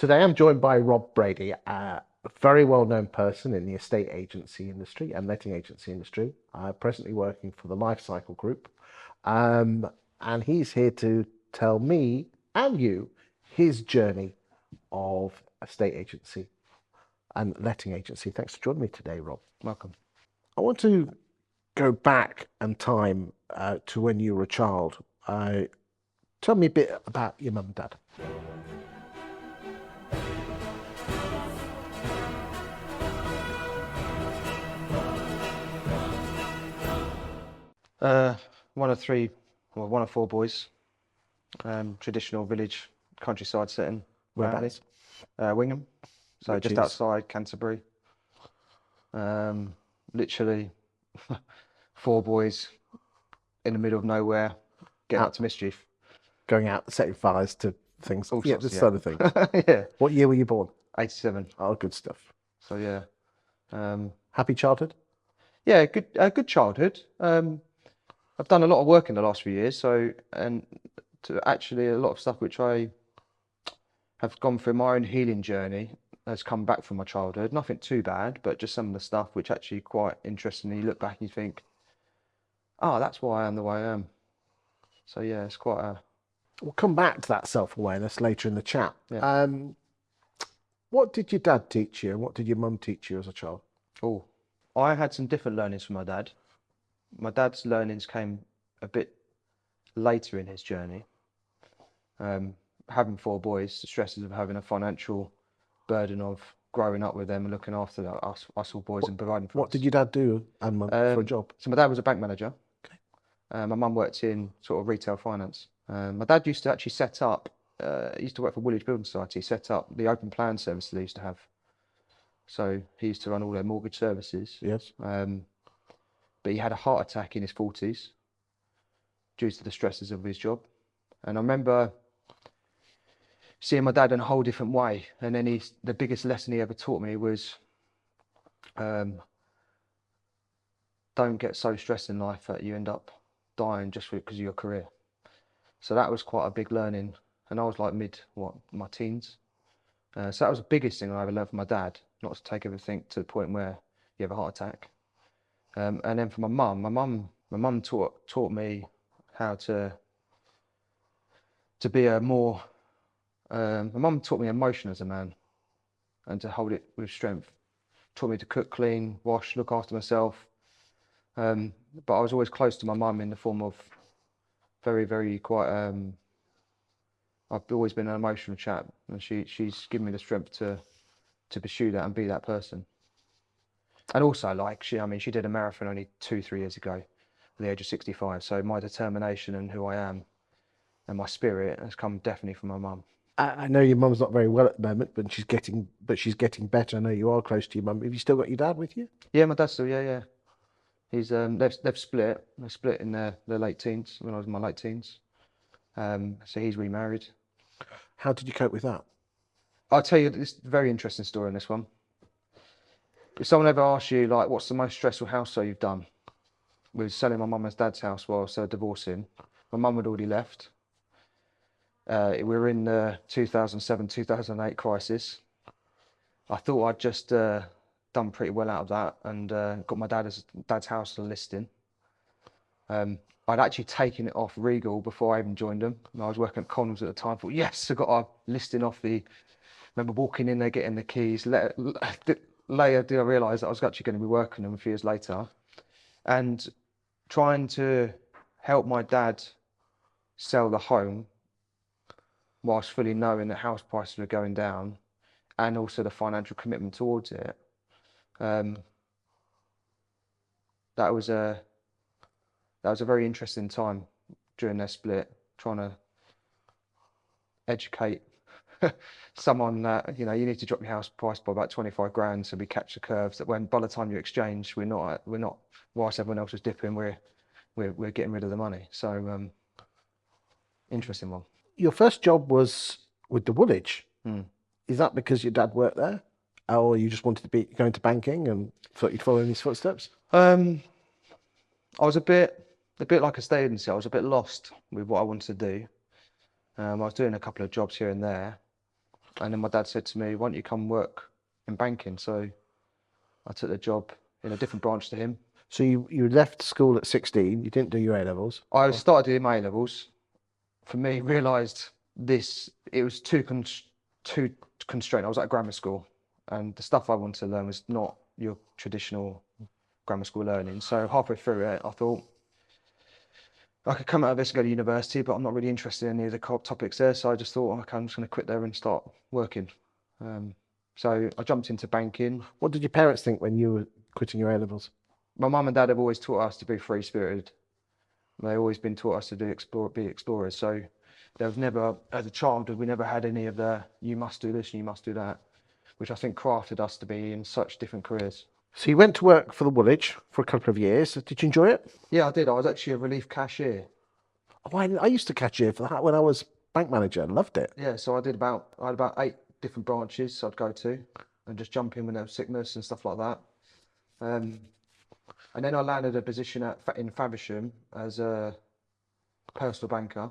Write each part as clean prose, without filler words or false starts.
Today I'm joined by Rob Brady, a very well-known person in the estate agency industry and letting agency industry, presently working for the Lifecycle group. Um, and he's here to tell me and you his journey of estate agency and letting agency. Thanks for joining me today, Rob. Welcome. I want to go back in time to when you were a child. Tell me a bit about your mum and dad. Uh, one of three, well, one of four boys. Traditional village countryside setting. Apparently. Whereabouts? Wingham, so Which just is outside Canterbury. Literally four boys in the middle of nowhere, getting up out, to mischief. going out, setting fires to things. All Yeah, sorts, this yeah. sort of thing. Yeah, What year were you born? 87. Oh, good stuff. So yeah, Happy childhood? yeah, good childhood. I've done a lot of work in the last few years, and to actually a lot of stuff which I have gone through my own healing journey has come back from my childhood. Nothing too bad, but just some of the stuff which actually quite interesting. You look back and you think, oh, that's why I am the way I am. So yeah, it's quite a We'll come back to that self-awareness later in the chat. yeah. What did your dad teach you and what did your mum teach you as a child? Oh, I had some different learnings from my dad. My dad's learnings came a bit later in his journey. Having four boys, the stresses of having a financial burden of growing up with them and looking after us all boys and providing for What us. did your dad do and mum for a job? So my dad was a bank manager. Okay. My mum worked in sort of retail finance. My dad used to actually set up, he used to work for Woolwich Building Society, set up the open plan service they used to have. So he used to run all their mortgage services. Yes. But he had a heart attack in his 40s due to the stresses of his job. And I remember seeing my dad in a whole different way. And then the biggest lesson he ever taught me was don't get so stressed in life that you end up dying just because of your career. So that was quite a big learning. And I was like my teens. So that was the biggest thing I ever learned from my dad, not to take everything to the point where you have a heart attack. And then for my mum taught me how to be a more. My mum taught me emotion as a man, and to hold it with strength. Taught me to cook, clean, wash, look after myself. But I was always close to my mum in the form of very, very quite. I've always been an emotional chap, and she's given me the strength to pursue that and be that person. And also, like she did a marathon only 2-3 years ago, at the age of 65. So my determination and who I am, and my spirit has come definitely from my mum. I know your mum's not very well at the moment, but she's getting better. I know you are close to your mum. Have you still got your dad with you? Yeah, my dad's still yeah. He's they've split. They split in their late teens when I was in my late teens. So he's remarried. How did you cope with that? I'll tell you this very interesting story on this one. If someone ever asks you like, what's the most stressful house sale you've done? We were selling my mum and dad's house while I was divorcing. My mum had already left. We were in the 2007-2008 crisis. I thought I'd just done pretty well out of that and got my dad's house a listing. I'd actually taken it off Regal before I even joined them. I was working at Connells at the time. Thought, yes, I got a listing off the. Remember walking in there, getting the keys. Later, did I realise that I was actually going to be working them a few years later, and trying to help my dad sell the home, whilst fully knowing that house prices were going down, and also the financial commitment towards it. That was a very interesting time during their split, trying to educate someone that you need to drop your house price by about 25 grand so we catch the curves. That when by the time you exchange, we're not whilst everyone else is dipping, we're getting rid of the money. So interesting one. Your first job was with the Woolwich. Hmm. Is that because your dad worked there, or you just wanted to be going to banking and thought you'd follow in his footsteps? I was a bit like a state agency. I was a bit lost with what I wanted to do. I was doing a couple of jobs here and there, And then my dad said to me, "Why don't you come work in banking?" So I took the job in a different branch to him. So you left school at 16. You didn't do your A levels. I started doing my A levels. For me, realised it was too constrained. I was at grammar school, and the stuff I wanted to learn was not your traditional grammar school learning. So halfway through it, I thought I could come out of this and go to university, but I'm not really interested in any of the topics there. So I just thought, okay, I'm just going to quit there and start working. Um, so I jumped into banking. What did your parents think when you were quitting your A levels? My mum and dad have always taught us to be free-spirited. They've always been taught us to be explorers. So there was never, as a child, we never had any of the you must do this and you must do that, which I think crafted us to be in such different careers. So you went to work for the Woolwich for a couple of years. Did you enjoy it? Yeah, I did. I was actually a relief cashier. Oh, I used to cashier for that when I was bank manager. Loved it. Yeah, so I had about 8 different branches I'd go to and just jump in when there was sickness and stuff like that. Um, and then I landed a position in Faversham as a personal banker.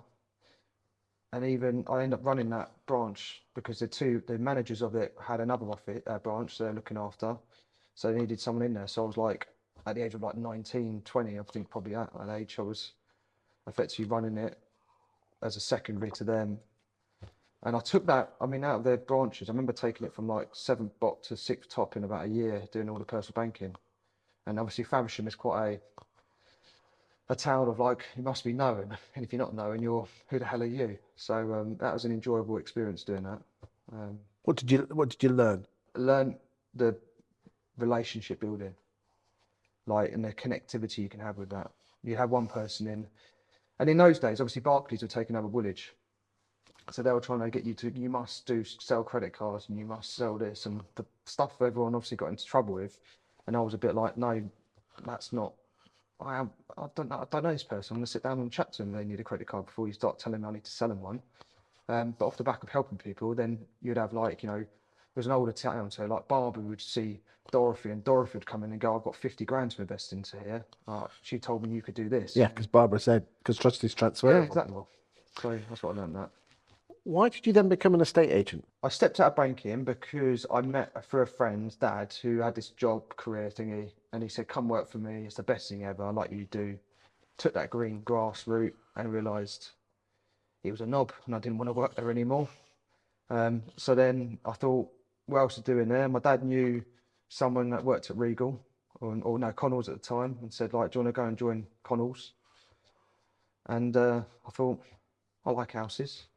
And even I ended up running that branch because the managers of it had another office branch they're looking after, so they needed someone in there. So I was like, at the age of like 19, 20, I think probably at that age, I was effectively running it as a secondary to them. And I took that, I mean, out of their branches, I remember taking it from like 7th bot to 6th top in about a year, doing all the personal banking. And obviously Faversham is quite a town of like, you must be known, and if you're not known, who the hell are you? So that was an enjoyable experience doing that. Um, What did you learn? Learn the relationship building, like, and the connectivity you can have with that. You have one person in, and in those days, obviously Barclays were taking over Woolwich, so they were trying to get you must sell credit cards and you must sell this and the stuff everyone obviously got into trouble with, and I was a bit like, no, that's not. I don't know this person. I'm going to sit down and chat to them. They need a credit card before you start telling them I need to sell them one. But off the back of helping people, then you'd have like, there's an older town, so like Barbara would see Dorothy, and Dorothy would come in and go, I've got 50 grand to invest into here. She told me you could do this. Yeah, because Barbara said, because trust is Yeah, transferable. exactly. So that's what I learned that. Why did you then become an estate agent? I stepped out of banking because I met through a friend's dad who had this job career thingy, and he said, "Come work for me. It's the best thing ever. I like you do." Took that green grass route and realised he was a knob, and I didn't want to work there anymore. So then I thought, what else is doing there? My dad knew someone that worked at Regal, or no, Connells at the time, and said, like, "Do you want to go and join Connells?" And I thought, I like houses.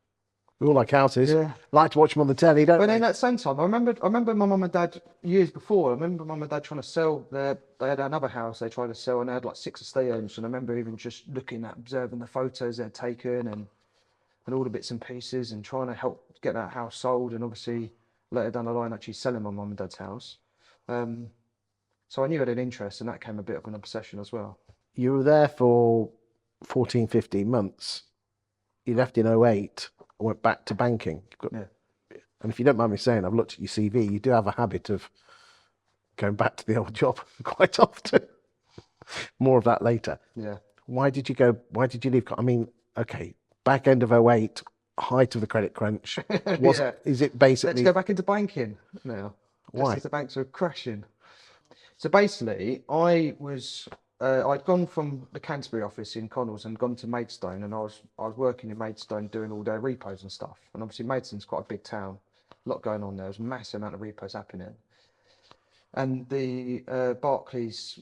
We all like houses. Yeah. Like to watch them on the telly, don't But we? then at the same time, I remember my mum and dad years before. I remember mum and dad trying to sell they had another house they tried to sell, and they had like 6 estate agents. And I remember even just looking at, observing the photos they'd taken and all the bits and pieces, and trying to help get that house sold. And obviously later down the line, actually selling my mum and dad's house. So I knew I had an interest, and that came a bit of an obsession as well. You were there for 14, 15 months. You left in '08 and went back to banking. Yeah. And if you don't mind me saying, I've looked at your CV, you do have a habit of going back to the old job quite often. More of that later. Yeah. Why did you go? Why did you leave? I mean, okay, back end of '08, height of the credit crunch. Yeah. Is it Let's basically go back into banking now. Just why? as the banks are crashing. So basically, I'd gone from the Canterbury office in Connells and gone to Maidstone, and I was working in Maidstone doing all their repos and stuff. And obviously Maidstone's quite a big town, a lot going on there. There's a massive amount of repos happening. And the Barclays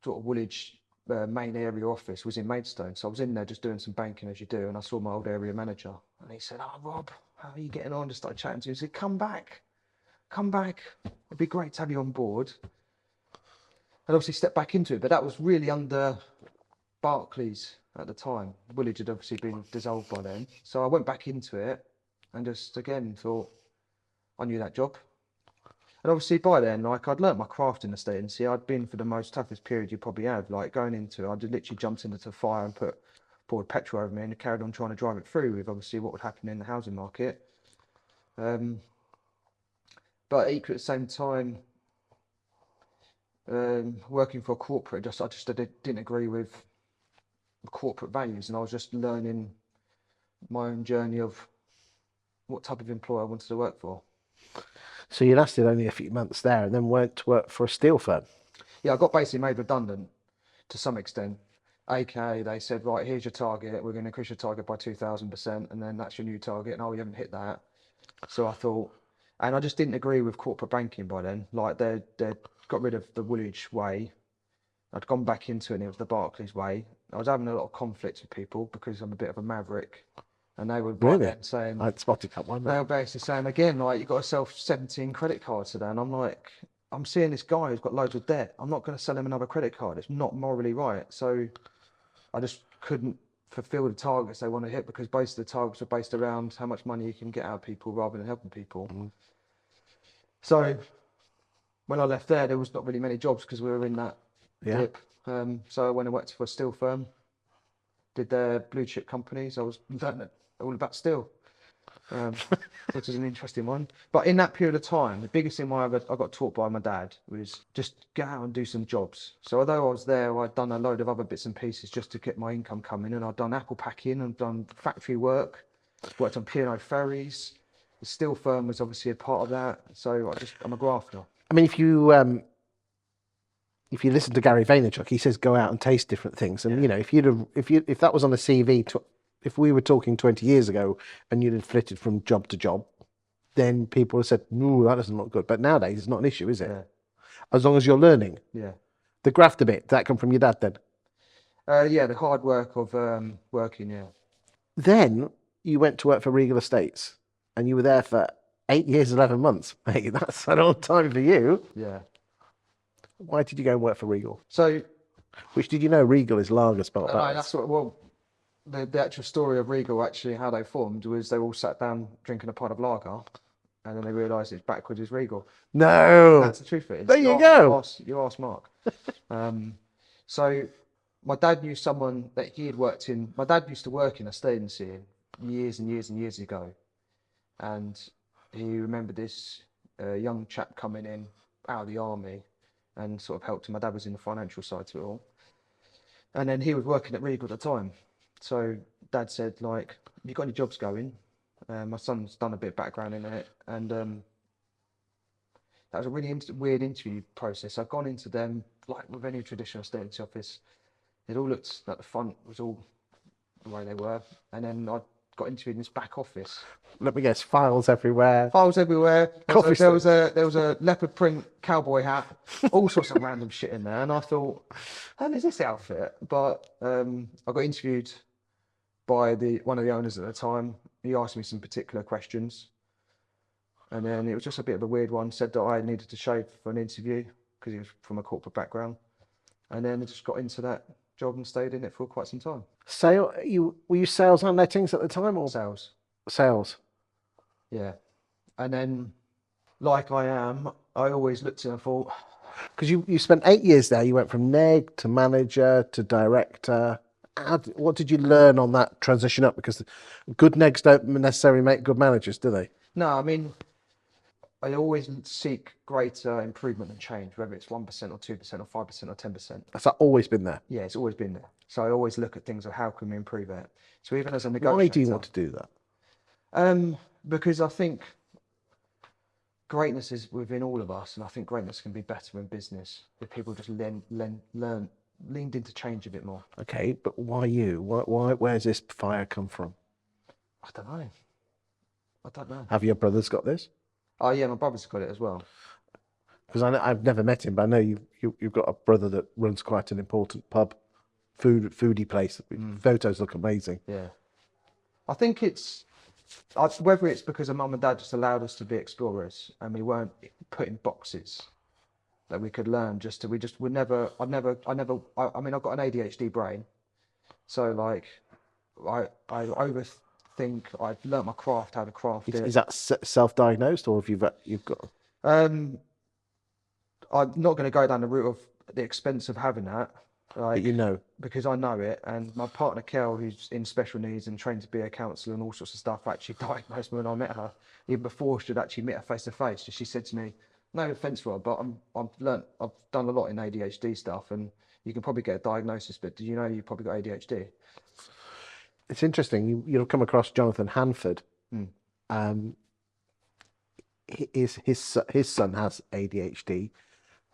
sort of Woolwich main area office was in Maidstone, so I was in there just doing some banking as you do, and I saw my old area manager, and he said, "Oh, Rob, how are you getting on?" Just started chatting to him. He said, come back. It'd be great to have you on board." And obviously stepped back into it, but that was really under Barclays at the time. Woolwich had obviously been dissolved by then. So I went back into it and just again thought I knew that job. And obviously by then, like, I'd learnt my craft in the state, and see, I'd been for the most toughest period you probably have. Like going into it, I'd literally jumped into the fire and poured petrol over me and carried on trying to drive it through with obviously what would happen in the housing market. But equally at the same time, working for a corporate, I just didn't agree with corporate values, and I was just learning my own journey of what type of employer I wanted to work for. So you lasted only a few months there and then went to work for a steel firm. Yeah, I got basically made redundant to some extent. AKA, they said, right, here's your target. We're going to increase your target by 2,000%, and then that's your new target. And oh, you haven't hit that. So I thought, and I just didn't agree with corporate banking by then. Like they got rid of the Woolwich way. I'd gone back into it, and it was the Barclays way. I was having a lot of conflicts with people because I'm a bit of a maverick, and they were right Really? then saying, I'd spotted that one. they were basically saying again, like, you got to sell 17 credit cards today. And I'm like, I'm seeing this guy who's got loads of debt. I'm not going to sell him another credit card. It's not morally right. So I just couldn't fulfill the targets they want to hit because basically the targets are based around how much money you can get out of people rather than helping people. So when I left there was not really many jobs because we were in that Yeah. dip. So I went and worked for a steel firm, did their blue chip companies. I was learning all about steel, which is an interesting one. But in that period of time, the biggest thing I got taught by my dad was just get out and do some jobs. So although I was there, I'd done a load of other bits and pieces just to get my income coming, and I'd done apple packing and done factory work, worked on P&O ferries. The steel firm was obviously a part of that. So I'm a grafter. I mean, if you listen to Gary Vaynerchuk, he says go out and taste different things. And you know, if that was on a CV, if we were talking 20 years ago and you'd have flitted from job to job, then people would have said, "No, that doesn't look good." But nowadays, it's not an issue, is it? Yeah. As long as you're learning. Yeah. The grafter bit, did that come from your dad then? Yeah, the hard work of working, yeah. Then you went to work for Regal Estates, and you were there for 8 years, 11 months. Hey, that's a long time for you. Yeah. Why did you go and work for Regal? So Which, did you know Regal is lager spelled backwards? that's what, well, the actual story of Regal, actually, how they formed was they all sat down drinking a pint of lager, and then they realised it's backwards is Regal. No. That's the truth of it. There you go. You ask Mark. So my dad knew someone that he had worked in. My dad used to work in a estate agency years and years and years ago, and he remembered this young chap coming in out of the army and sort of helped him. My dad was in the financial side to it all. And then he was working at Regal at the time. So dad said, like, have you got any jobs going? My son's done a bit of background in it. And that was a really weird interview process. I've gone into them, like with any traditional estate agency office. It all looked like the front was all the way they were. And then I got interviewed in this back office. Let me guess, files everywhere. Files everywhere. Coffee There was a leopard print cowboy hat, all sorts of random shit in there, and I thought, how is this outfit? But I got interviewed by one of the owners at the time. He asked me some particular questions, and then it was just a bit of a weird one. Said that I needed to shave for an interview because he was from a corporate background, and then I just got into that job and stayed in it for quite some time. Were you sales and lettings at the time, or Sales. sales? Yeah. And then, like I am, I always looked at it and thought, Because you spent 8 years there. You went from neg to manager to director. What did you learn on that transition up? Because good negs don't necessarily make good managers, do they? no, I mean, I always seek greater improvement and change, whether it's 1% or 2% or 5% or 10%. That's always been there. Yeah, it's always been there. So I always look at things of how can we improve it. So even as a negotiator. Why do you want to do that? Because I think greatness is within all of us, and I think greatness can be better in business if people just leaned into change a bit more. Okay, but why you? Where's this fire come from? I don't know. Have your brothers got this? Oh yeah, my brother's got it as well. Because I've never met him, but I know you've got a brother that runs quite an important pub, foodie place. Photos look amazing. Yeah, I think whether it's because of mum and dad just allowed us to be explorers and we weren't put in boxes that we could learn. I mean, I've got an ADHD brain, so like I overthink. I've learnt my craft, how to craft it. Is that self-diagnosed, or have you've got? I'm not going to go down the route of the expense of having that. But you know, Because I know it, and my partner Kel, who's in special needs and trained to be a counsellor and all sorts of stuff, actually diagnosed me when I met her. Even before she'd actually met her face to face, she said to me, "No offence, Rob, but I've done a lot in ADHD stuff, and you can probably get a diagnosis. But do you know you've probably got ADHD?" it's interesting. You'll come across Jonathan Hanford. Um, his son has ADHD,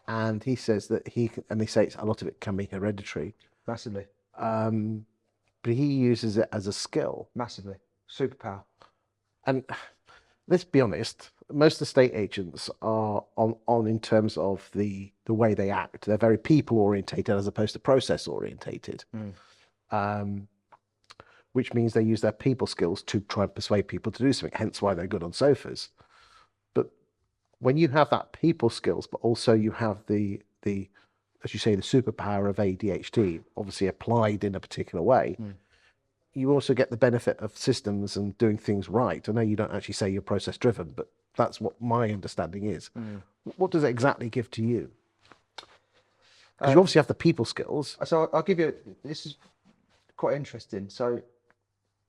and he says that and they say a lot of it can be hereditary, Massively, but he uses it as a skill. massively. Superpower. And let's be honest, most estate agents are on in terms of the way they act. They're very people orientated as opposed to process orientated, which means they use their people skills to try and persuade people to do something. Hence why they're good on sofas. But when you have that people skills, but also you have the as you say, the superpower of ADHD, obviously applied in a particular way, you also get the benefit of systems and doing things right. I know you don't actually say you're process driven, but that's what my understanding is. What does it exactly give to you? Because you obviously have the people skills. So I'll give you. This is quite interesting. So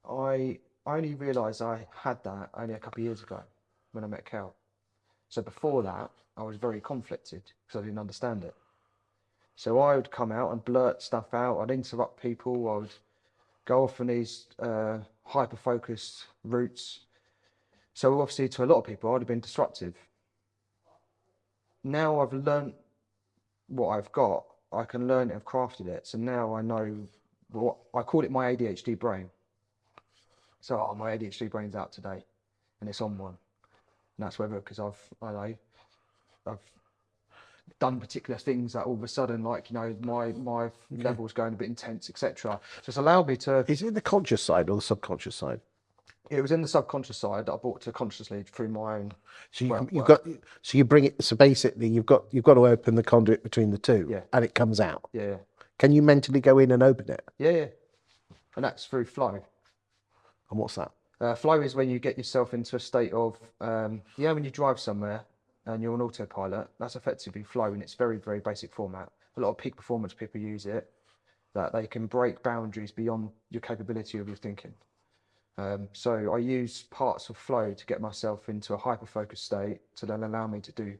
I only realised I had that only a couple of years ago when I met Cal. So before that, I was very conflicted because I didn't understand it. So I would come out and blurt stuff out. I'd interrupt people. I would go off on these hyper-focused routes. So obviously, to a lot of people, I'd have been disruptive. Now I've learnt what I've got. I can learn it. I've crafted it. So now I know what I call it my ADHD brain. So my ADHD brain's out today, and it's on one. And that's whether because I've done particular things that all of a sudden, like my levels going a bit intense, etc. So it's allowed me to. Is it the conscious side or the subconscious side? It was in the subconscious side that I brought to consciously through my own. So you've work. got so you bring it. So basically, you've got to open the conduit between the two, Yeah. and it comes out. Yeah, Can you mentally go in and open it? yeah. And that's through flow. And what's that? Flow is when you get yourself into a state of, when you drive somewhere and you're on autopilot, that's effectively flow in its very, very basic format. A lot of peak performance people use it, that they can break boundaries beyond your capability of your thinking. So I use parts of flow to get myself into a hyper-focused state to then allow me to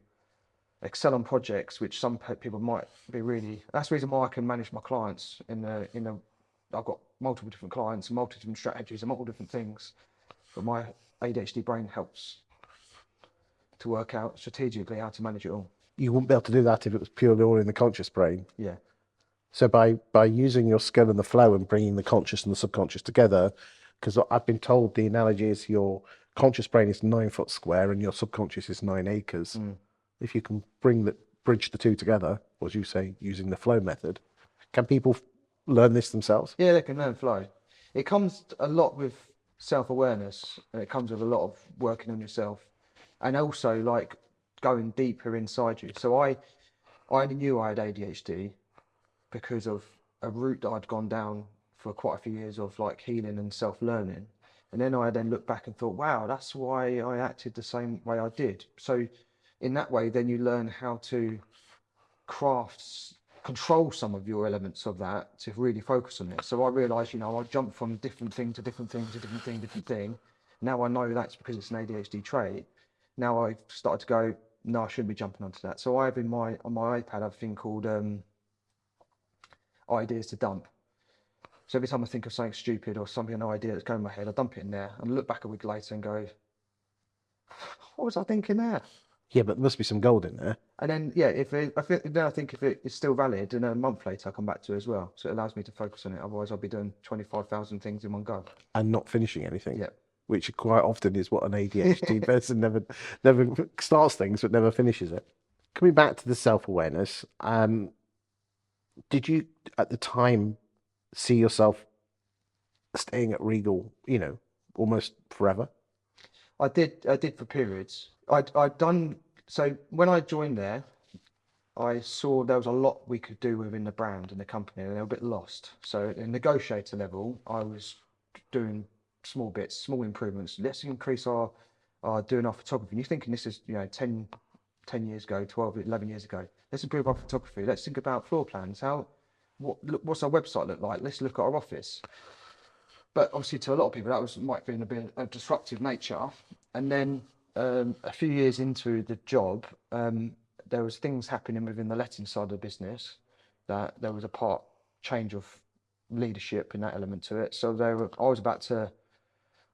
excel on projects, which some people might be really. That's the reason why I can manage my clients I've got multiple different clients, multiple different strategies, and multiple different things. But my ADHD brain helps to work out strategically how to manage it all. You wouldn't be able to do that if it was purely all in the conscious brain. Yeah. So by using your skill and the flow and bringing the conscious and the subconscious together, because I've been told the analogy is your conscious brain is 9 foot square and your subconscious is 9 acres. If you can bridge the two together, or as you say, using the flow method, can people learn this themselves? Yeah, they can learn flow. It comes a lot with self-awareness, and it comes with a lot of working on yourself, and also like going deeper inside you. So I only knew I had ADHD because of a route that I'd gone down for quite a few years of like healing and self-learning. And then I looked back and thought, wow, that's why I acted the same way I did. So in that way, then you learn how to control some of your elements of that to really focus on it. So I realised, I jumped from different thing to different thing to different thing, different thing. Now I know that's because it's an ADHD trait. Now I've started to go, no, I shouldn't be jumping onto that. So I have on my iPad, I have a thing called ideas to dump. So every time I think of something stupid or something, an idea that's going in my head, I dump it in there and look back a week later and go, what was I thinking there? Yeah, but there must be some gold in there. And then, I think if it is still valid, and a month later I come back to it as well. So it allows me to focus on it. Otherwise, I'll be doing 25,000 things in one go. And not finishing anything. Yeah. Which quite often is what an ADHD person never starts things but never finishes it. Coming back to the self-awareness, did you at the time see yourself staying at Regal, almost forever? I did for periods. I'd done, so when I joined there, I saw there was a lot we could do within the brand and the company, and they were a bit lost. So at the negotiator level, I was doing small bits, small improvements. Let's increase our doing our photography. And you're thinking this is 10 years ago, 12, 11 years ago. Let's improve our photography. Let's think about floor plans. What's our website look like? Let's look at our office. But obviously, to a lot of people, that might be in a bit of disruptive nature. And then a few years into the job, there was things happening within the letting side of the business that there was a change of leadership in that element to it. So I was about to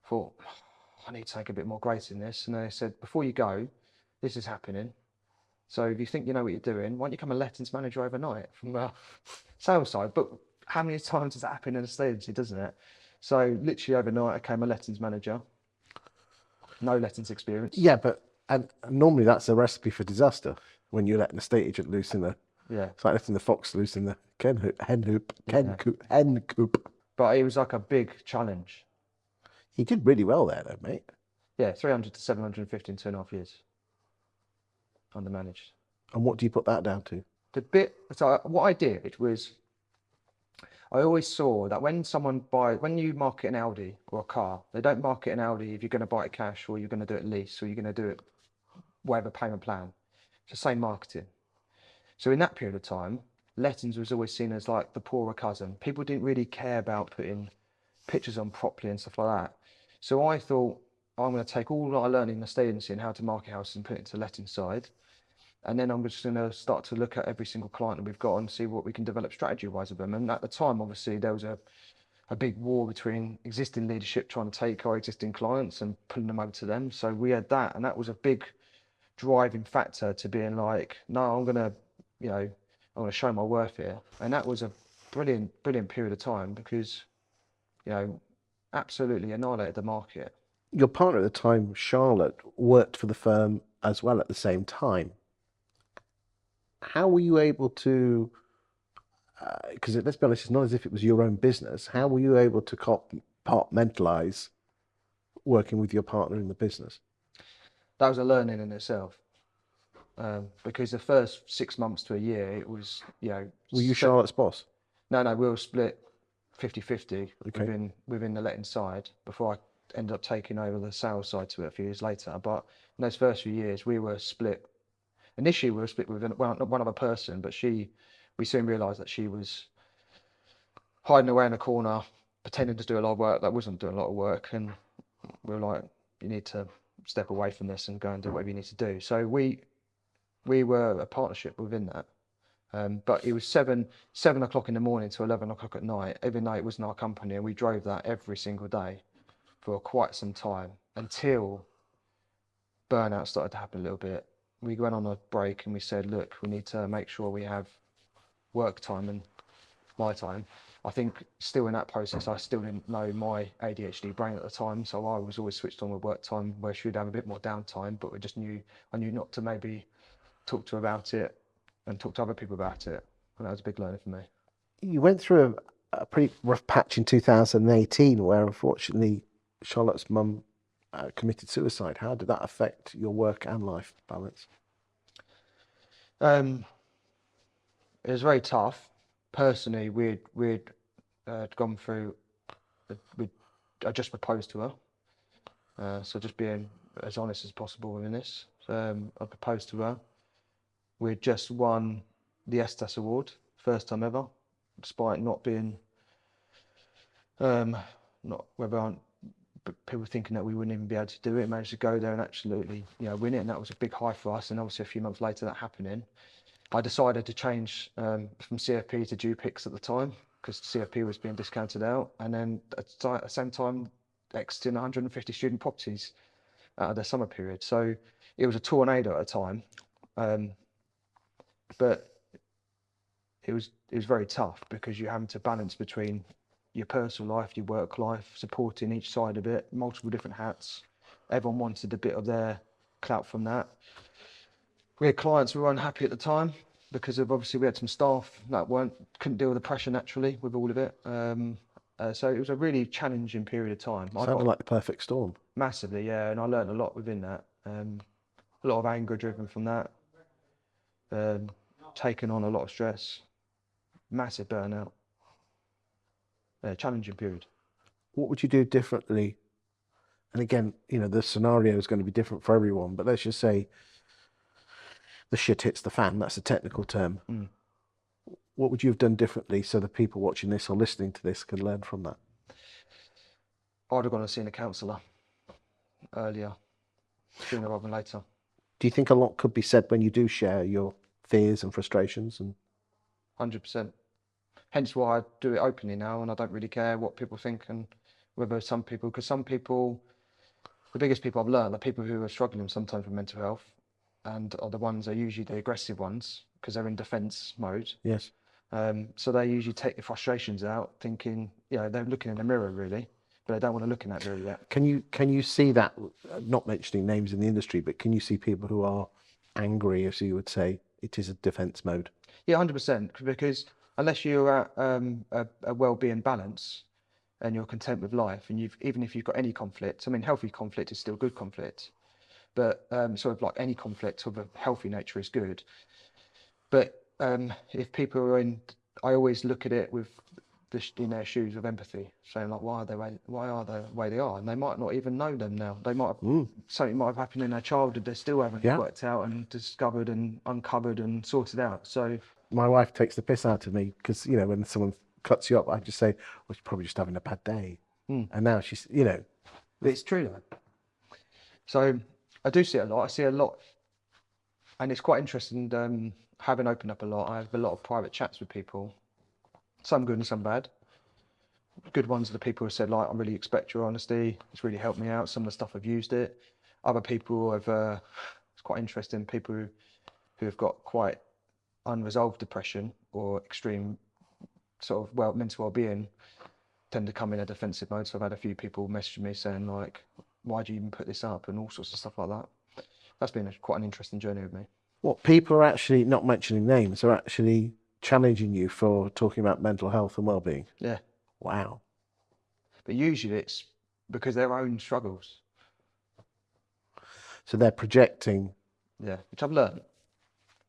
thought, I need to take a bit more grace in this. And they said, before you go, this is happening. So if you think you know what you're doing, why don't you become a lettings manager overnight from the sales side? But how many times does that happen in a estate agency, doesn't it? So literally overnight, I became a lettings manager. No lettings experience. Yeah, but and normally that's a recipe for disaster when you let an estate agent loose in the. Yeah, It's like letting the fox loose in the yeah. hen coop. But it was like a big challenge. He did really well there, though, mate. Yeah, 300 to 750 in 2.5 years under managed. And what do you put that down to? So what I did was I always saw that when you market an Audi or a car, they don't market an Audi if you're going to buy it cash or you're going to do it lease or you're going to do it whatever payment plan. It's the same marketing. So in that period of time, lettings was always seen as like the poorer cousin. People didn't really care about putting pictures on properly and stuff like that. So I thought I'm going to take all I learned in the estate agency and how to market houses and put it into the letting side. And then I'm just going to start to look at every single client that we've got and see what we can develop strategy-wise with them. And at the time, obviously, there was a big war between existing leadership trying to take our existing clients and pulling them over to them. So we had that, and that was a big driving factor to being like, no, I'm going to, I'm going to show my worth here. And that was a brilliant, brilliant period of time because, absolutely annihilated the market. Your partner at the time, Charlotte, worked for the firm as well at the same time. How were you able to? Because let's be honest, it's not as if it was your own business. How were you able to compartmentalize working with your partner in the business? That was a learning in itself. Because the first 6 months to a year, it was, Were you Charlotte's boss? no, we were split 50-50 Okay. within the letting side before I ended up taking over the sales side to it a few years later. But in those first few years, we were split. Initially, we were split with one other person, but we soon realised that she was hiding away in a corner, pretending to do a lot of work that wasn't doing a lot of work, and we were like, you need to step away from this and go and do whatever you need to do. So we were a partnership within that. But it was 7 o'clock in the morning to 11 o'clock at night, even though it wasn't our company, and we drove that every single day for quite some time until burnout started to happen a little bit. We went on a break and we said, look, we need to make sure we have work time and my time. I think still in that process, I still didn't know my ADHD brain at the time, so I was always switched on with work time where she would have a bit more downtime, but I knew not to maybe talk to her about it and talk to other people about it. And that was a big learning for me. You went through a pretty rough patch in 2018 where unfortunately Charlotte's mum committed suicide. How did that affect your work and life balance? Um, it was very tough. Personally, we'd gone through. I just proposed to her, so just being as honest as possible within this. I proposed to her. We'd just won the Estes Award, first time ever, despite not being, not whether people thinking that we wouldn't even be able to do it. Managed to go there and absolutely, win it, and that was a big high for us. And obviously, a few months later, that happening, I decided to change from CFP to Dupix at the time because CFP was being discounted out, and then at the same time, exiting 150 student properties out of the summer period. So it was a tornado at the time, but it was very tough because you're having to balance between your personal life, your work life, supporting each side of it, multiple different hats. Everyone wanted a bit of their clout from that. We had clients who were unhappy at the time because of obviously we had some staff that couldn't deal with the pressure naturally with all of it. So it was a really challenging period of time. I Sounded got like the perfect storm. massively, yeah, and I learned a lot within that. A lot of anger driven from that. Taking on a lot of stress, massive burnout. Challenging period. What would you do differently? And again, the scenario is going to be different for everyone, but let's just say the shit hits the fan. That's a technical term. Mm. What would you have done differently so the people watching this or listening to this can learn from that? I'd have gone and seen a counsellor earlier, sooner rather than later. Do you think a lot could be said when you do share your fears and frustrations? And 100%. Hence why I do it openly now, and I don't really care what people think and whether because some people The biggest people I've learned are people who are struggling sometimes with mental health, and are the ones are usually the aggressive ones because they're in defence mode. Yes. So they usually take their frustrations out, thinking, they're looking in the mirror really, but they don't want to look in that mirror yet. Can you see that? Not mentioning names in the industry, but can you see people who are angry, as you would say, it is a defence mode? Yeah, 100%. Because unless you're at a well-being balance and you're content with life, and even if you've got any conflict, I mean, healthy conflict is still good conflict, but sort of like any conflict of a healthy nature is good. But if people are in, I always look at it with in their shoes of empathy, saying like, why are they the way they are? And they might not even know them now. They might have, something might have happened in their childhood. They still haven't Yeah. worked out and discovered and uncovered and sorted out. So My wife takes the piss out of me because, when someone cuts you up, I just say, well, she's probably just having a bad day. And now she's. it's true though. So I do see it a lot. I see a lot, and it's quite interesting. Having opened up a lot, I have a lot of private chats with people. Some good and some bad. Good ones are the people who said like, I really expect your honesty. It's really helped me out. Some of the stuff I've used it. Other people have. It's quite interesting. People who have got quite unresolved depression or extreme sort of mental well-being tend to come in a defensive mode. So I've had a few people message me saying like, why do you even put this up, and all sorts of stuff like that. That's been quite an interesting journey with me. What people are actually, not mentioning names, are actually challenging you for talking about mental health and well-being. Yeah, Wow. but usually it's because their own struggles. So they're projecting. Yeah, which I've learned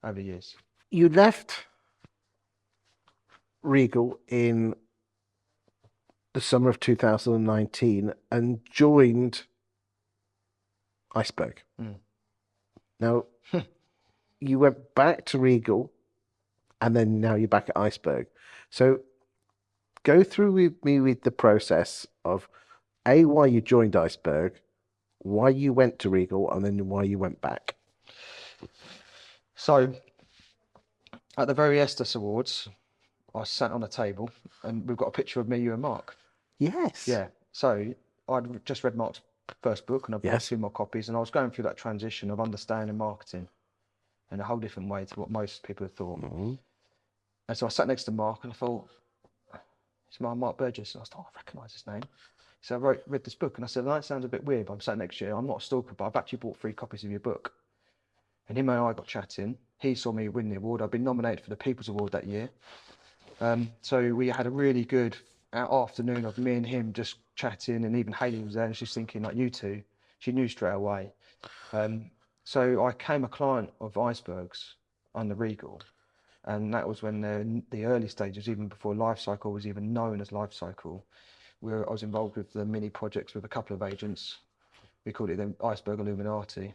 over the years. You left Regal in the summer of 2019 and joined Iceberg. Now, you went back to Regal and then now you're back at Iceberg. So go through with me with the process of why you joined Iceberg, why you went to Regal, and then why you went back. So at the very Estes Awards, I sat on a table and we've got a picture of me, you and Mark. Yes. Yeah. So I'd just read Mark's first book and I bought Yes. 2 more copies, and I was going through that transition of understanding marketing in a whole different way to what most people have thought. And so I sat next to Mark and I thought, it's Mark Burgess. And I thought, I recognise his name. So I read this book and I said, that sounds a bit weird, but I'm sat next to you. I'm not a stalker, but I've actually bought 3 copies of your book. And him and I got chatting. He saw me win the award. I'd been nominated for the People's Award that year. So we had a really good afternoon of me and him just chatting, and even Hayley was there and she's thinking like, you two. She knew straight away. So I became a client of Iceberg's under Regal, and that was when the early stages, even before Lifecycle was even known as Lifecycle. I was involved with the mini projects with a couple of agents. We called it the Iceberg Illuminati,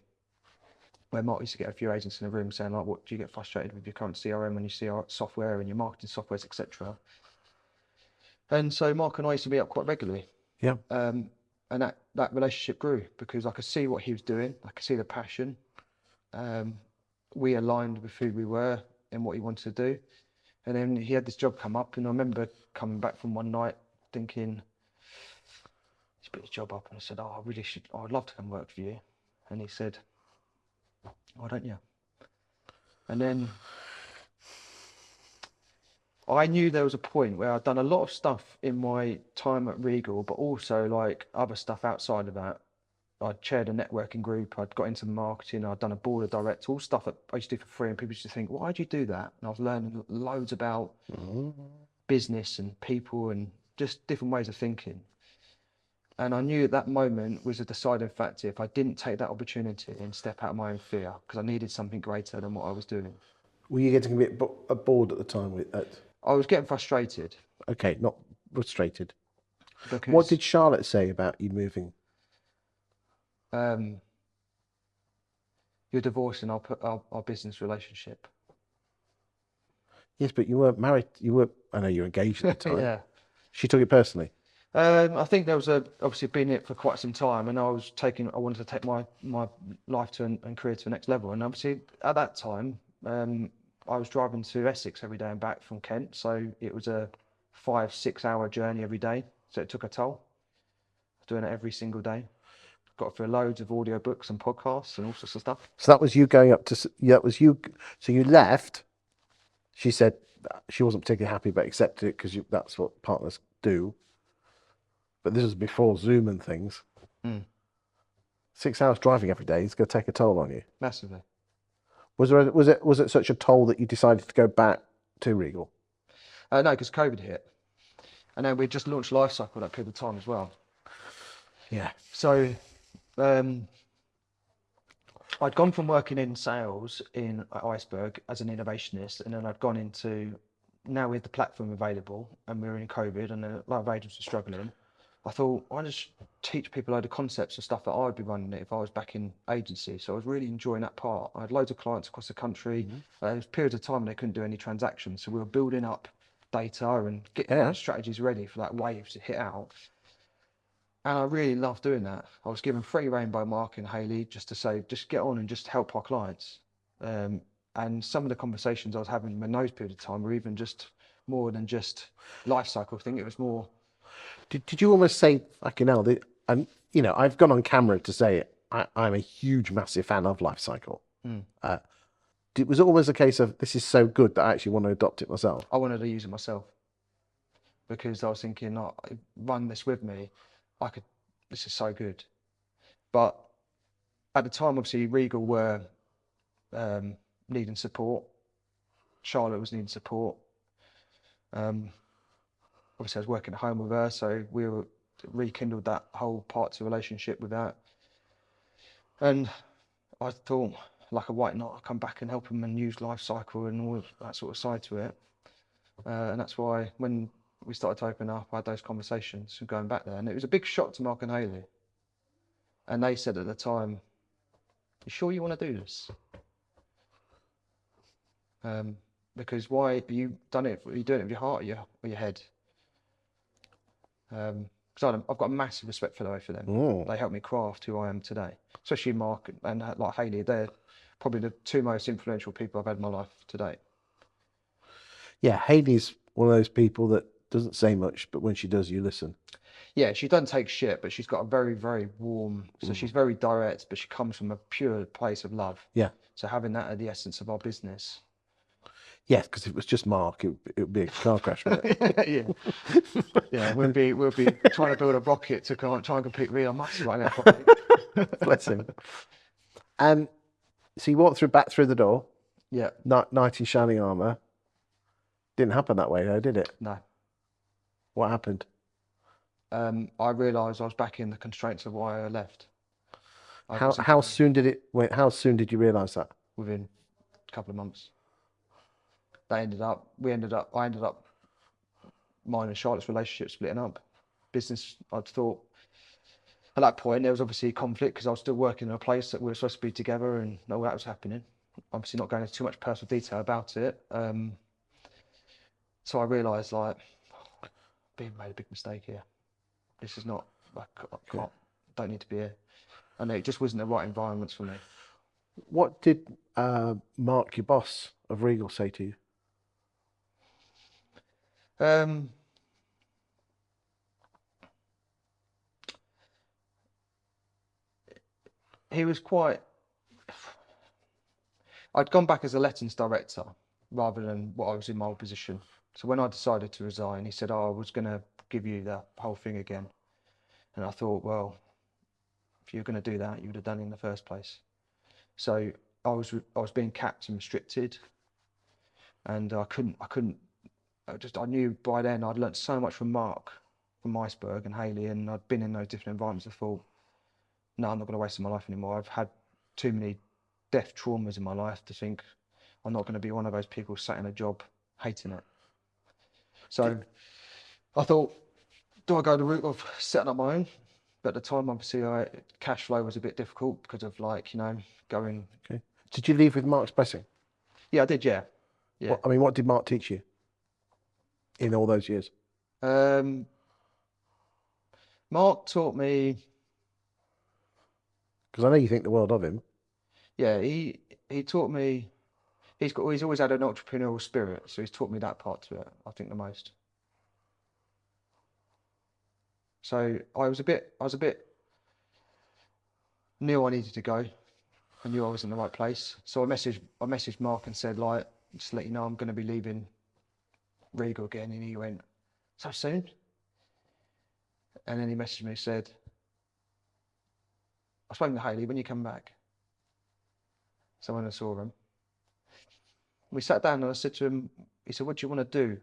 where Mark used to get a few agents in a room saying like, what do you get frustrated with your current CRM and your CR software and your marketing softwares, etc. And so Mark and I used to meet up quite regularly. Yeah. And that relationship grew because I could see what he was doing. I could see the passion. We aligned with who we were and what he wanted to do. And then he had this job come up, and I remember coming back from one night thinking, he's put his job up, and I said, oh, I'd love to come work for you. And he said, why don't you? And then I knew there was a point where I'd done a lot of stuff in my time at Regal, but also like other stuff outside of that. I'd chaired a networking group, I'd got into marketing, I'd done a board of directors, all stuff that I used to do for free, and people used to think, why do you do that? And I was learning loads about business and people and just different ways of thinking. And I knew at that moment was a deciding factor if I didn't take that opportunity and step out of my own fear, because I needed something greater than what I was doing. Were you getting a bit bored at the time with that? I was getting frustrated. Okay, not frustrated. Because What did Charlotte say about you moving? you're divorcing our business relationship. Yes, but you weren't married. I know you were engaged at the time. Yeah. She took it personally. I think there was obviously been it for quite some time, and I wanted to take my life and career to the next level. And obviously at that time, I was driving to Essex every day and back from Kent, so it was a 5-6 hour journey every day. So it took a toll. Doing it every single day. got through loads of audiobooks and podcasts and all sorts of stuff. So that was you going up to. That was you. So you left. She said she wasn't particularly happy, but accepted it because that's what partners do. But this was before Zoom and things. Mm, 6 hours driving every day is going to take a toll on you. massively. Was it such a toll that you decided to go back to Regal? No, because COVID hit. And then we just launched Lifecycle that period of time as well. Yeah. So I'd gone from working in sales at Iceberg as an innovationist, and then I'd gone into, now with the platform available and we were in COVID and a lot of agents were struggling, I thought, why just teach people a load of concepts and stuff that I would be running it if I was back in agency. So I was really enjoying that part. I had loads of clients across the country. There was periods of time when they couldn't do any transactions. So we were building up data and getting Yeah. strategies ready for that wave to hit out. And I really loved doing that. I was given free rein by Mark and Hayley just to say, just get on and just help our clients. And some of the conversations I was having in those period of time were even just more than just life cycle thing. It was more, Did you almost say, fucking hell, and I've gone on camera to say it, I'm a huge, massive fan of Lifecycle. It was almost a case of, this is so good that I actually want to adopt it myself. I wanted to use it myself because I was thinking, oh, run this with me. This is so good. But at the time, obviously, Regal were needing support. Charlotte was needing support. Obviously, I was working at home with her, so we were rekindled that whole part to relationship with that. And I thought, like a white knight, I'd come back and help them and use Lifecycle and all of that sort of side to it. And that's why when we started to open up, I had those conversations and going back there. And it was a big shock to Mark and Hayley. And they said at the time, you sure you want to do this? Because why have you done it? Are you doing it with your heart or your head? Because I've got a massive respect for them. They helped me craft who I am today. Especially Mark and like Hayley, they're probably the two most influential people I've had in my life to date. Yeah, Hayley's one of those people that doesn't say much, but when she does, you listen. Yeah, she doesn't take shit, but she's got a very, very warm, so she's very direct, but she comes from a pure place of love. Yeah. So having that at the essence of our business. Yeah, because if it was just Mark, it would be a car crash, wouldn't it? Yeah. Yeah, we'll be trying to build a rocket to try and compete with Elon Musk right now, probably. Bless him. And so you walked back through the door, Yeah. knight in shining armour. Didn't happen that way though, did it? No. What happened? I realised I was back in the constraints of why I left. How soon did you realise that? Within a couple of months. I ended up, mine and Charlotte's relationship splitting up. Business, I'd thought, at that point, there was obviously conflict because I was still working in a place that we were supposed to be together and all that was happening. Obviously not going into too much personal detail about it. So I realised, like, I've made a big mistake here. This is not, don't need to be here. And it just wasn't the right environment for me. What did Mark, your boss of Regal, say to you? He was quite. I'd gone back as a lettings director rather than what I was in my old position. So when I decided to resign, he said, "Oh, I was going to give you the whole thing again." And I thought, well, if you're going to do that, you would have done it in the first place. So I was being capped and restricted, and I knew by then I'd learnt so much from Mark, from Iceberg and Hayley, and I'd been in those different environments. I thought, no, I'm not going to waste my life anymore. I've had too many death traumas in my life to think I'm not going to be one of those people sat in a job hating it. So I thought, do I go the route of setting up my own? But at the time, obviously, cash flow was a bit difficult because of going. Okay. Did you leave with Mark's blessing? Yeah, I did. Yeah. Yeah. What did Mark teach you in all those years? Mark taught me. Because I know you think the world of him. Yeah, he taught me. He's always had an entrepreneurial spirit, so he's taught me that part to it, I think, the most. So I was a bit knew I needed to go. I knew I was in the right place. So I messaged Mark and said, like, just to let you know, I'm going to be leaving Regal again. And he went, so soon? And then he messaged me and said, I've spoken to Hayley, when you come back? So when I saw him, we sat down and I said to him, he said, what do you want to do?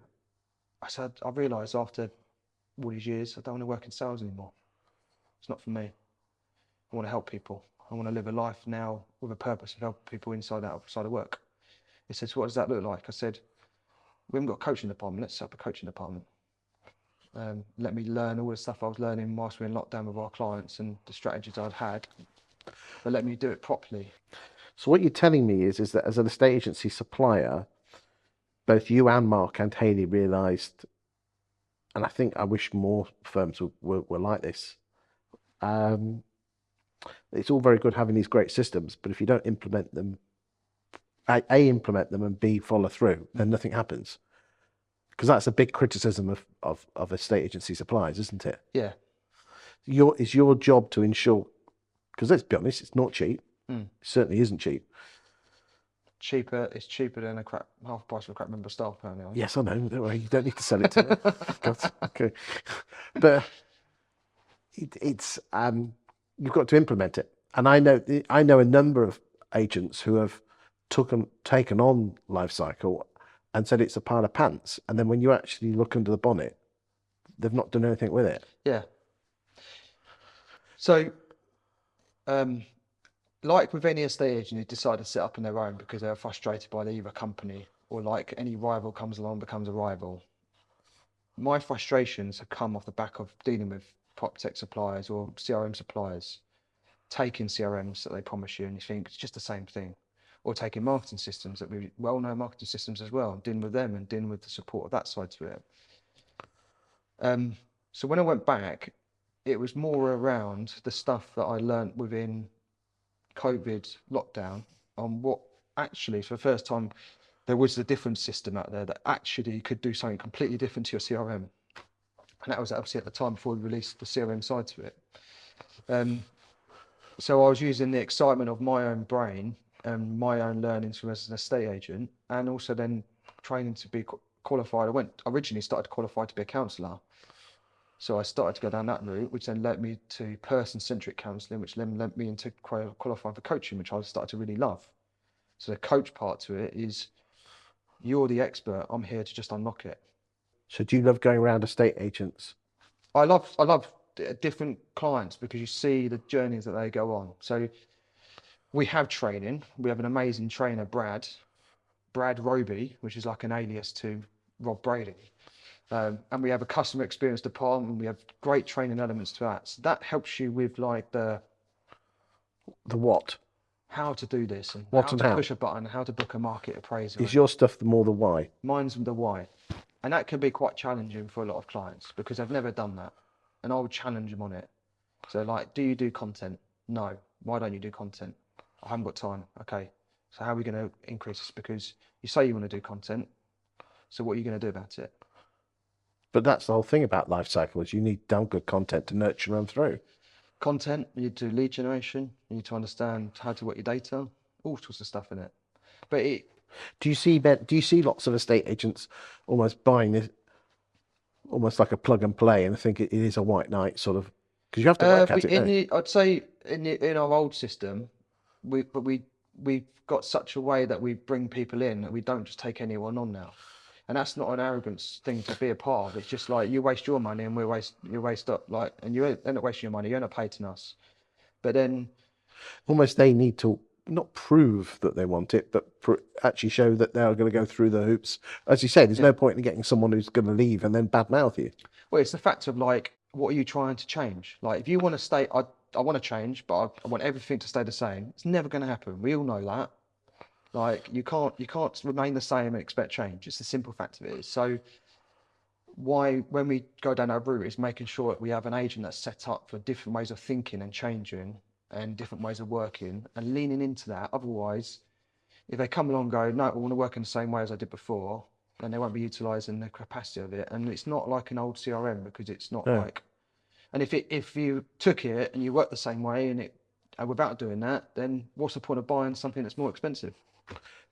I said, I realised after all these years, I don't want to work in sales anymore. It's not for me. I want to help people. I want to live a life now with a purpose of helping people inside out, outside of work. He said, so what does that look like? I said, we haven't got a coaching department. Let's set up a coaching department. Let me learn all the stuff I was learning whilst we were in lockdown with our clients and the strategies I'd had, but let me do it properly. So what you're telling me is that as an estate agency supplier, both you and Mark and Hayley realised, and I think I wish more firms were like this. It's all very good having these great systems, but if you don't implement them, implement them and B, follow through, then nothing happens. Because that's a big criticism of estate agency suppliers, isn't it? Yeah. It's your job to ensure, because let's be honest, it's not cheap. It certainly isn't cheap. It's cheaper than half price of a crap member of staff apparently. Yes, I know. Don't worry, you don't need to sell it to me. God, okay. But it's you've got to implement it. And I know a number of agents who have taken on Lifecycle and said it's a pile of pants. And then when you actually look under the bonnet, they've not done anything with it. Yeah. So, like with any estate agent who decide to set up on their own because they're frustrated by either company or like any rival comes along becomes a rival. My frustrations have come off the back of dealing with prop tech suppliers or CRM suppliers, taking CRMs that they promise you and you think it's just the same thing, or taking marketing systems that we well-known marketing systems as well, dealing with them and dealing with the support of that side to it. So when I went back, it was more around the stuff that I learnt within COVID lockdown on what actually, for the first time, there was a different system out there that actually could do something completely different to your CRM. And that was obviously at the time before we released the CRM side to it. So I was using the excitement of my own brain and my own learnings from as an estate agent, and also then training to be qualified. I originally started to qualify to be a counsellor. So I started to go down that route, which then led me to person-centric counselling, which then led me into qualifying for coaching, which I started to really love. So the coach part to it is, you're the expert, I'm here to just unlock it. So do you love going around estate agents? I love different clients because you see the journeys that they go on. So we have training. We have an amazing trainer, Brad Roby, which is like an alias to Rob Brady. And we have a customer experience department. We have great training elements to that. So that helps you with like the what? How to do this and What how and to how? push a button, how to book a market appraisal. Is your stuff the more the why? Mine's the why. And that can be quite challenging for a lot of clients because they've never done that. And I would challenge them on it. So like, do you do content? No. Why don't you do content? I haven't got time. Okay. So how are we going to increase this? Because you say you want to do content. So what are you going to do about it? But that's the whole thing about Lifecycle is you need damn good content to nurture them through. Content, you need to do lead generation, you need to understand how to work your data, all sorts of stuff in it. But do you see lots of estate agents almost buying this almost like a plug and play and think it is a white knight sort of, because you have to work at it. I'd say in our old system, we've got such a way that we bring people in that we don't just take anyone on now. And that's not an arrogance thing to be a part of. It's just like you waste your money and you waste up like, and you end up wasting your money. You end up hating us. But then almost they need to not prove that they want it, but actually show that they're going to go through the hoops. As you say, there's no point in getting someone who's going to leave and then badmouth you. Well, it's the fact of like, what are you trying to change? Like, if you want to stay, I want to change, but I want everything to stay the same. It's never going to happen. We all know that. Like, you can't remain the same and expect change. It's the simple fact of it is. So why, when we go down that route, is making sure that we have an agent that's set up for different ways of thinking and changing and different ways of working and leaning into that. Otherwise, if they come along and go, no, I want to work in the same way as I did before, then they won't be utilising the capacity of it. And it's not like an old CRM because it's not like, and if you took it and you worked the same way and it And without doing that, then what's the point of buying something that's more expensive?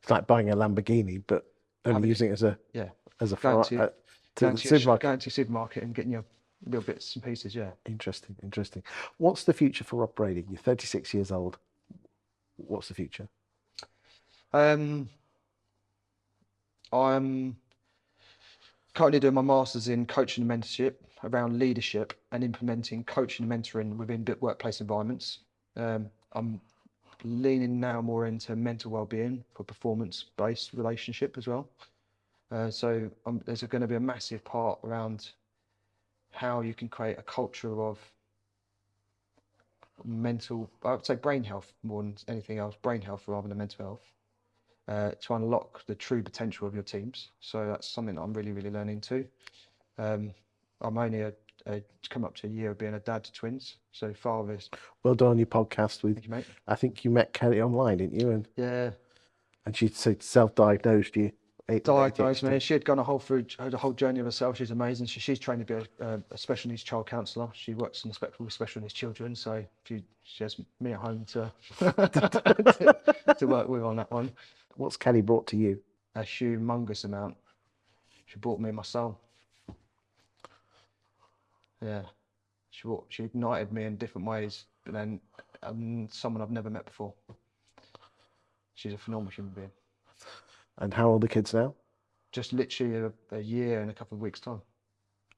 It's like buying a Lamborghini, but only Having it, using it as a yeah, as a going far to to the supermarket. going to your supermarket and getting your little bits and pieces. Yeah. Interesting, interesting. What's the future for Rob Brady? You're 36 years old. What's the future? Um, I'm currently doing my masters in coaching and mentorship around leadership and implementing coaching and mentoring within workplace environments. I'm leaning now more into mental well-being for performance-based relationship as well. So there's going to be a massive part around how you can create a culture of mental, I would say brain health more than anything else, brain health rather than mental health, to unlock the true potential of your teams. So that's something that I'm really, really learning too. I'm only come up to a year of being a dad to twins. So fathers, Well done on your podcast with, thank you, mate. I think you met Kelly online, didn't you? Yeah, And she self-diagnosed you with diagnosed me. ADHD. She had gone the whole journey of herself. She's amazing. She's trained to be a special needs child counsellor. She works in the spectrum with special needs children. So she has me at home to to work with on that one. What's Kelly brought to you? A humongous amount. She brought me my soul. Yeah, she ignited me in different ways. But then someone I've never met before. She's a phenomenal human being. And how old are the kids now? Just literally a year and a couple of weeks' time.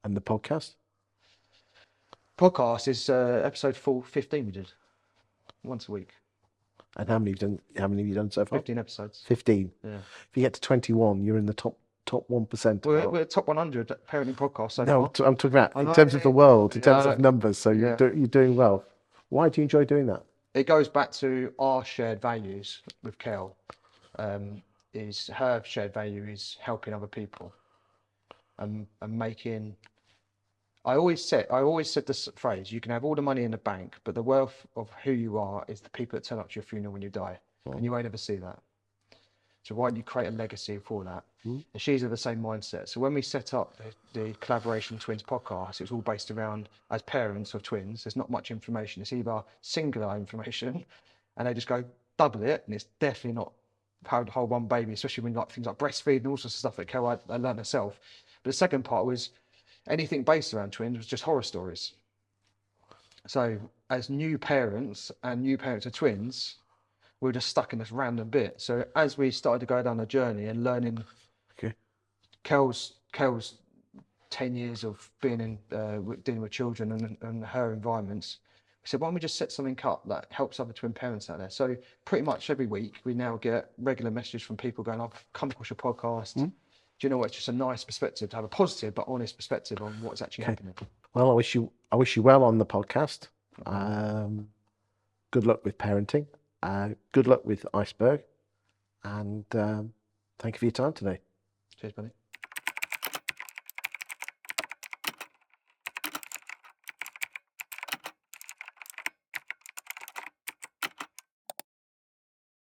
And the podcast? Podcast is episode 15 we did. Once a week. And how many have you done so far? 15 episodes. 15. Yeah. If you get to 21, you're in the top 1%. We're top 100 parenting podcasts so No, far. I'm talking about in terms of the world, in terms of numbers. So Yeah. you're doing well. Why do you enjoy doing that? It goes back to our shared values with Kel. Is her shared value is helping other people and making. I always said this phrase: you can have all the money in the bank, but the wealth of who you are is the people that turn up to your funeral when you die, and you won't ever see that. So why don't you create a legacy for that? And she's of the same mindset. So when we set up the Collaboration Twins podcast, it was all based around, as parents of twins, there's not much information. It's either singular information, and they just go double it, and it's definitely not how to hold one baby, especially when like things like breastfeeding and all sorts of stuff that I learned herself. But the second part was anything based around twins was just horror stories. So as new parents of twins, we were just stuck in this random bit. So as we started to go down the journey and learning, Okay. Kel's 10 years of being in dealing with children and her environments, we said, why don't we just set something up that helps other twin parents out there? So pretty much every week we now get regular messages from people going, I've come across your podcast. Do you know what? It's just a nice perspective to have a positive but honest perspective on what's actually happening. Well, I wish you well on the podcast. Good luck with parenting. Good luck with Iceberg. And thank you for your time today. Cheers, buddy.